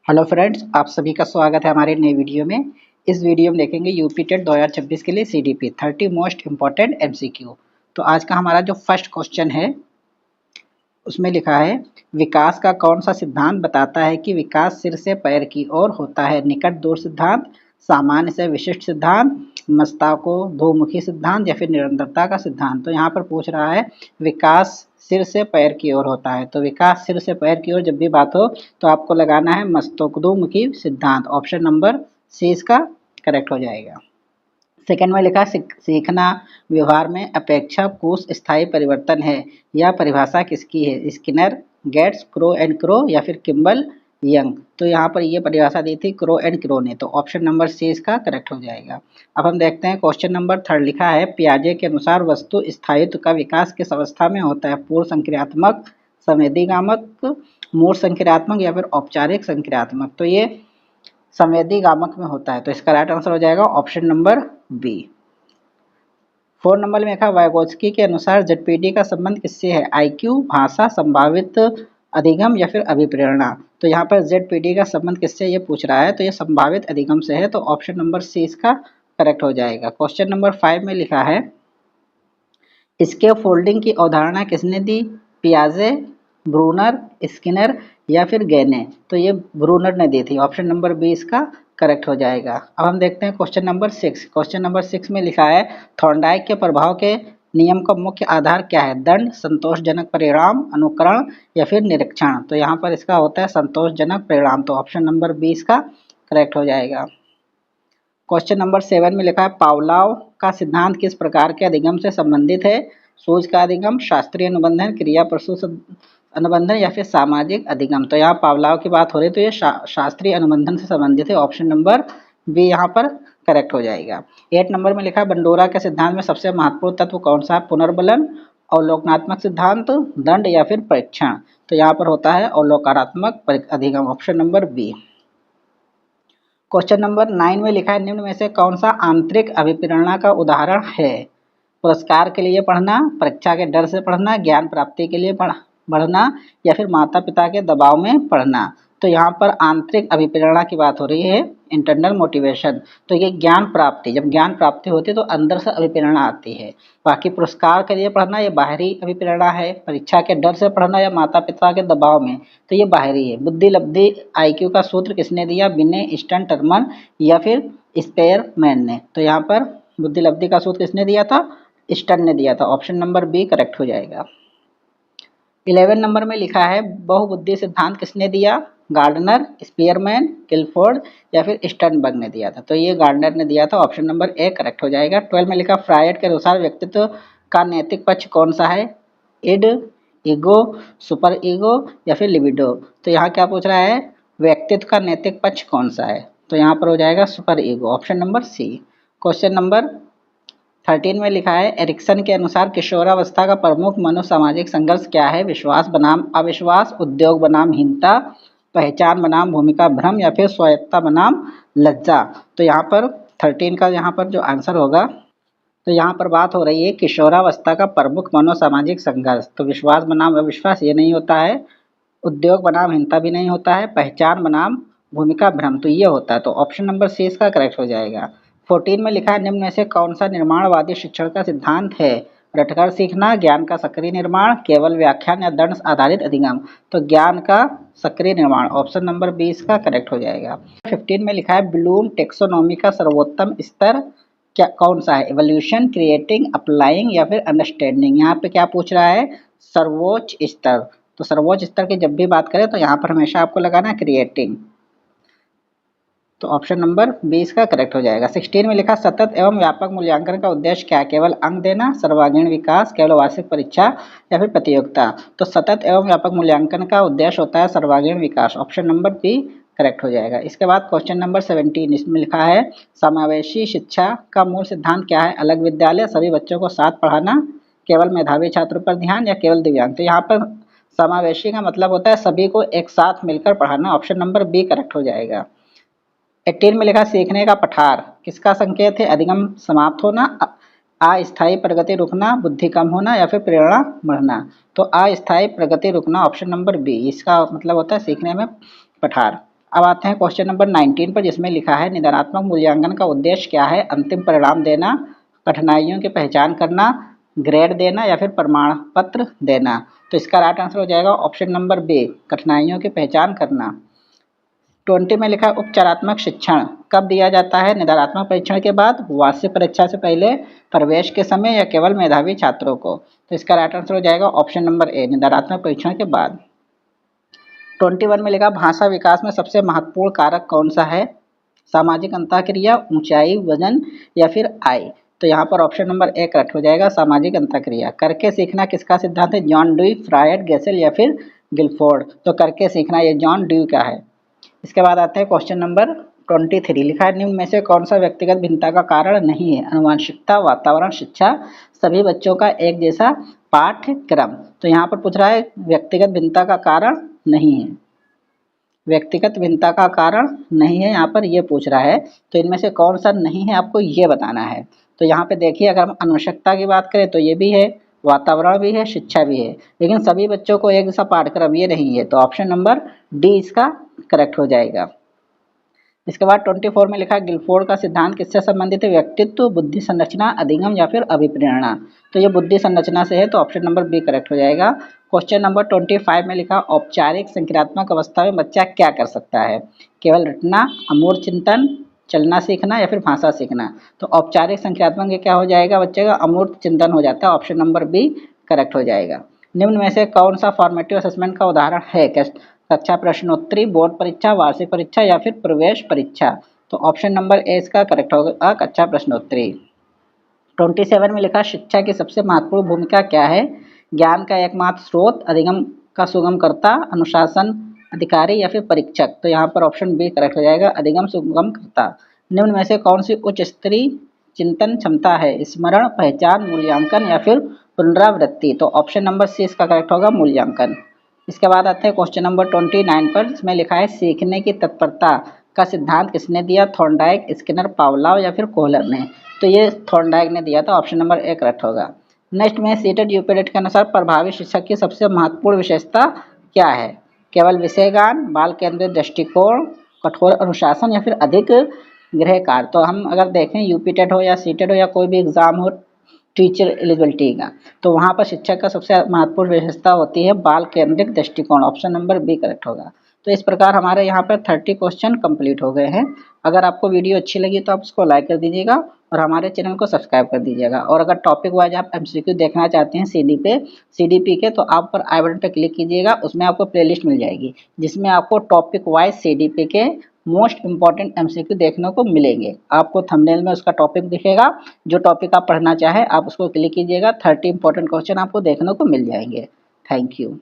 Hello friends, आप सभी का स्वागत है हमारे नए वीडियो में। इस वीडियो में देखेंगे यूपी टेट 2026 के लिए सीडीपी 30 मोस्ट इम्पॉर्टेंट एमसीक्यू। तो आज का हमारा जो फर्स्ट क्वेश्चन है उसमें लिखा है, विकास का कौन सा सिद्धांत बताता है कि विकास सिर से पैर की ओर होता है? निकट दूर सिद्धांत, सामान्य से विशिष्ट सिद्धांत, मस्ताको दो-मुखी सिद्धांत या फिर निरंतरता का सिद्धांत। तो यहाँ पर पूछ रहा है विकास सिर से पैर की ओर होता है। तो विकास सिर से पैर की ओर जब भी बात हो तो आपको लगाना है मस्तकोदोमुखी सिद्धांत। ऑप्शन नंबर सी इसका करेक्ट हो जाएगा। सेकंड में लिखा सीखना व्यवहार में अपेक्षाकृत स्थायी परिवर्तन है। यह परिभाषा किसकी है? Skinner, Gates, Crow and Crow या फिर किम्बल यंग। तो यहाँ पर ये परिभाषा दी थी क्रो एंड क्रो ने। तो ऑप्शन नंबर सी इसका करेक्ट हो जाएगा। अब हम देखते हैं क्वेश्चन नंबर थर्ड। लिखा है पियाजे के अनुसार वस्तु स्थायित्व का विकास किस अवस्था में होता है? पूर्व संक्रियात्मक, संवेदीगामक, मूल संक्रियात्मक या फिर औपचारिक संक्रियात्मक। तो ये संवेदीगामक में होता है। तो इसका राइट आंसर हो जाएगा ऑप्शन नंबर बी। 4 नंबर में लिखा वाइगोत्स्की के अनुसार जेडपीडी का संबंध किससे है? आईक्यू, भाषा, संभावित अधिगम या फिर अभिप्रेरणा। तो यहाँ पर जेडपीडी का संबंध किससे ये पूछ रहा है, तो ये संभावित अधिगम से है। तो ऑप्शन नंबर सी इसका करेक्ट हो जाएगा। क्वेश्चन नंबर 5 में लिखा है स्केप फोल्डिंग की अवधारणा किसने दी? पियाजे, ब्रूनर, स्किनर या फिर गैने। तो ये ब्रूनर ने दी थी। ऑप्शन नंबर बी इसका करेक्ट हो जाएगा। अब हम देखते हैं क्वेश्चन नंबर 6। क्वेश्चन नंबर 6 में लिखा है थॉर्नडाइक के प्रभाव के नियम का मुख्य आधार क्या है? दंड, संतोषजनक परिणाम, अनुकरण या फिर निरीक्षण। तो यहाँ पर इसका होता है संतोषजनक परिणाम। तो ऑप्शन नंबर बी इसका करेक्ट हो जाएगा। क्वेश्चन नंबर 7 में लिखा है पावलोव का सिद्धांत किस प्रकार के अधिगम से संबंधित है? सूझ का अधिगम, शास्त्रीय अनुबंधन, क्रिया प्रसूत अनुबंधन या फिर सामाजिक अधिगम। तो यहाँ पावलोव की बात हो रही है तो ये शास्त्रीय अनुबंधन से संबंधित है। ऑप्शन नंबर बी यहाँ पर करेक्ट हो जाएगा। 8 नंबर में लिखा है बंडोरा के सिद्धांत में सबसे महत्वपूर्ण तत्व कौन सा है? पुनर्बलन, अवलोकनात्मक सिद्धांत, दंड या फिर परीक्षण। तो यहाँ पर होता है अवलोकनात्मक अधिगम। Option number B. Question number 9 में लिखा है निम्न में से कौन सा आंतरिक अभिप्रेरणा का उदाहरण है? पुरस्कार के लिए पढ़ना, परीक्षा के डर से पढ़ना, ज्ञान प्राप्ति के लिए पढ़ना या फिर माता पिता के दबाव में पढ़ना। तो यहाँ पर आंतरिक अभिप्रेरणा की बात हो रही है, इंटरनल मोटिवेशन। तो ये ज्ञान प्राप्ति, जब ज्ञान प्राप्ति होती है तो अंदर से अभिप्रेरणा आती है। बाकी पुरस्कार के लिए पढ़ना ये बाहरी अभिप्रेरणा है, परीक्षा के डर से पढ़ना या माता पिता के दबाव में तो ये बाहरी है। बुद्धि लब्धि आईक्यू का सूत्र किसने दिया? बिने, स्टन, टर्मन या फिर स्पेयरमैन ने। तो यहाँ पर बुद्धि लब्धि का सूत्र किसने दिया था? स्टन ने दिया था। ऑप्शन नंबर बी करेक्ट हो जाएगा। 11 नंबर में लिखा है बहुबुद्धि सिद्धांत किसने दिया? गार्डनर, स्पीयरमैन, किलफोर्ड या फिर स्टर्नबर्ग ने दिया था। तो ये गार्डनर ने दिया था। ऑप्शन नंबर ए करेक्ट हो जाएगा। 12 में लिखा फ्रायड के अनुसार व्यक्तित्व का नैतिक पक्ष कौन सा है? इड, ईगो, सुपर ईगो या फिर लिबिडो। तो यहाँ क्या पूछ रहा है? व्यक्तित्व का नैतिक पक्ष कौन सा है? तो यहाँ पर हो जाएगा super ego. Option number C. Question number 13 में लिखा है एरिक्सन के अनुसार किशोरावस्था का प्रमुख मनोसामाजिक संघर्ष क्या है? विश्वास बनाम अविश्वास, उद्योग बनाम हीनता, पहचान बनाम भूमिका भ्रम या फिर स्वायत्तता बनाम लज्जा। तो यहाँ पर 13 का यहाँ पर जो आंसर होगा, तो यहाँ पर बात हो रही है किशोरावस्था का प्रमुख मनोसामाजिक संघर्ष। तो विश्वास बनाम अविश्वास ये नहीं होता है, उद्योग बनाम हीनता भी नहीं होता है, पहचान बनाम भूमिका भ्रम तो ये होता है। तो ऑप्शन नंबर सी इसका करेक्ट हो जाएगा। 14 में लिखा है निम्न में से कौन सा निर्माणवादी शिक्षण का सिद्धांत है? रटकर सीखना, ज्ञान का सक्रिय निर्माण, केवल व्याख्यान या दंड आधारित अधिगम। तो ज्ञान का सक्रिय निर्माण। ऑप्शन नंबर बी इसका करेक्ट हो जाएगा। 15 में लिखा है ब्लूम टेक्सोनोमी का सर्वोत्तम स्तर क्या कौन सा है? एवोल्यूशन, क्रिएटिंग, अप्लाइंग या फिर अंडरस्टैंडिंग। यहाँ पे क्या पूछ रहा है? सर्वोच्च स्तर। तो सर्वोच्च स्तर की जब भी बात करें तो यहाँ पर हमेशा आपको लगाना है क्रिएटिंग। तो ऑप्शन नंबर 20 का करेक्ट हो जाएगा। 16 में लिखा सतत एवं व्यापक मूल्यांकन का उद्देश्य क्या? केवल अंक देना, सर्वांगीण विकास, केवल वार्षिक परीक्षा या फिर प्रतियोगिता। तो सतत एवं व्यापक मूल्यांकन का उद्देश्य होता है सर्वांगीण विकास। ऑप्शन नंबर बी करेक्ट हो जाएगा। इसके बाद क्वेश्चन नंबर 17 इसमें लिखा है समावेशी शिक्षा का मूल सिद्धांत क्या है? अलग विद्यालय, सभी बच्चों को साथ पढ़ाना, केवल मेधावी छात्रों पर ध्यान या केवल दिव्यांग। तो यहाँ पर समावेशी का मतलब होता है सभी को एक साथ मिलकर पढ़ाना। ऑप्शन नंबर बी करेक्ट हो जाएगा। 18 में लिखा सीखने का पठार किसका संकेत है? अधिगम समाप्त होना, अस्थायी प्रगति रुकना, बुद्धि कम होना या फिर प्रेरणा बढ़ना। तो अस्थायी प्रगति रुकना। ऑप्शन नंबर बी इसका मतलब होता है सीखने में पठार। अब आते हैं क्वेश्चन नंबर 19 पर, जिसमें लिखा है निदानात्मक मूल्यांकन का उद्देश्य क्या है? अंतिम परिणाम देना, कठिनाइयों की पहचान करना, ग्रेड देना या फिर प्रमाण पत्र देना। तो इसका राइट आंसर हो जाएगा ऑप्शन नंबर बी, कठिनाइयों की पहचान करना। 20 में लिखा है उपचारात्मक शिक्षण कब दिया जाता है? निदानात्मक परीक्षण के बाद, वार्षिक परीक्षा से पहले, प्रवेश के समय या केवल मेधावी छात्रों को। तो इसका राइट आंसर हो जाएगा ऑप्शन नंबर ए, निदानात्मक परीक्षण के बाद। 21 में लिखा भाषा विकास में सबसे महत्वपूर्ण कारक कौन सा है? सामाजिक अंतःक्रिया, ऊंचाई, वजन या फिर आय। तो यहाँ पर ऑप्शन नंबर ए करेक्ट हो जाएगा, सामाजिक अंतःक्रिया। करके सीखना किसका सिद्धांत है? जॉन ड्यूई, फ्रायड, गेसेल या फिर गिलफोर्ड। तो करके सीखना ये जॉन ड्यूई का है। इसके बाद आते हैं क्वेश्चन नंबर 23, लिखा है निम्न में से कौन सा व्यक्तिगत भिन्नता का कारण नहीं है? आनुवंशिकता, वातावरण, शिक्षा, सभी बच्चों का एक जैसा पाठ्यक्रम। तो यहाँ पर पूछ रहा है व्यक्तिगत भिन्नता का कारण नहीं है, व्यक्तिगत भिन्नता का कारण नहीं है, यहाँ पर ये पूछ रहा है। तो इनमें से कौन सा नहीं है आपको ये बताना है। तो यहाँ पे देखिए, अगर हम आनुवंशिकता की बात करें तो ये भी है, वातावरण भी है, शिक्षा भी है, लेकिन सभी बच्चों को एक जैसा पाठ्यक्रम ये नहीं है। तो ऑप्शन नंबर डी इसका करेक्ट हो जाएगा। इसके बाद 24 में लिखा है गिलफोर्ड का सिद्धांत किससे संबंधित है? व्यक्तित्व, बुद्धि संरचना, अधिगम या फिर अभिप्रेरणा। तो ये बुद्धि संरचना से है, तो ऑप्शन नंबर बी करेक्ट हो जाएगा। क्वेश्चन नंबर 25 में लिखा औपचारिक संक्रियात्मक अवस्था में बच्चा क्या कर सकता है? केवल रटना, अमूर्त चिंतन, चलना सीखना या फिर भाषा सीखना। तो औपचारिक संक्रियात्मक ये क्या हो जाएगा बच्चे का? अमूर्त चिंतन हो जाता है, ऑप्शन नंबर बी करेक्ट हो जाएगा। निम्न में से कौन सा फॉर्मेटिव असेसमेंट का उदाहरण है? कक्षा प्रश्नोत्तरी, बोर्ड परीक्षा, वार्षिक परीक्षा या फिर प्रवेश परीक्षा। तो ऑप्शन नंबर ए इसका करेक्ट होगा, कक्षा प्रश्नोत्तरी। 27 में लिखा शिक्षा की सबसे महत्वपूर्ण भूमिका क्या है? ज्ञान का एकमात्र स्रोत, अधिगम का सुगम करता, अनुशासन अधिकारी या फिर परीक्षक। तो यहाँ पर ऑप्शन बी करेक्ट हो जाएगा, अधिगम सुगम करता। निम्न में से कौन सी उच्च स्तरीय चिंतन क्षमता है? स्मरण, पहचान, मूल्यांकन या फिर पुनरावृत्ति। तो ऑप्शन नंबर सी इसका करेक्ट होगा, मूल्यांकन। इसके बाद आते हैं क्वेश्चन नंबर 29 पर, जिसमें लिखा है सीखने की तत्परता का सिद्धांत किसने दिया? थॉर्नडाइक, स्किनर, पावलोव या फिर कोहलर ने। तो ये थॉर्नडाइक ने दिया था, ऑप्शन नंबर ए करेक्ट होगा। नेक्स्ट में सीटेड यूपीटेट के अनुसार प्रभावी शिक्षक की सबसे महत्वपूर्ण विशेषता क्या है? केवल विषय ज्ञान, बाल केंद्रित दृष्टिकोण, कठोर अनुशासन या फिर अधिक गृहकार्य। तो हम अगर देखें यूपीटेट हो या सीटेड हो या कोई भी एग्जाम हो टीचर एलिजिबिलिटी का, तो वहाँ पर शिक्षक का सबसे महत्वपूर्ण विशेषता होती है बाल केंद्रित दृष्टिकोण, ऑप्शन नंबर बी करेक्ट होगा। तो इस प्रकार हमारे यहाँ पर 30 क्वेश्चन कंप्लीट हो गए हैं। अगर आपको वीडियो अच्छी लगी तो आप उसको लाइक कर दीजिएगा और हमारे चैनल को सब्सक्राइब कर दीजिएगा। और अगर टॉपिक वाइज आप एमसीक्यू देखना चाहते हैं सीडीपी के, तो आप पर आई बटन पर क्लिक कीजिएगा, उसमें आपको प्लेलिस्ट मिल जाएगी जिसमें आपको टॉपिक वाइज सीडीपी के मोस्ट इंपॉर्टेंट एमसीक्यू देखने को मिलेंगे। आपको थंबनेल में उसका टॉपिक दिखेगा, जो टॉपिक आप पढ़ना चाहें आप उसको क्लिक कीजिएगा, 30 इंपॉर्टेंट क्वेश्चन आपको देखने को मिल जाएंगे। Thank you.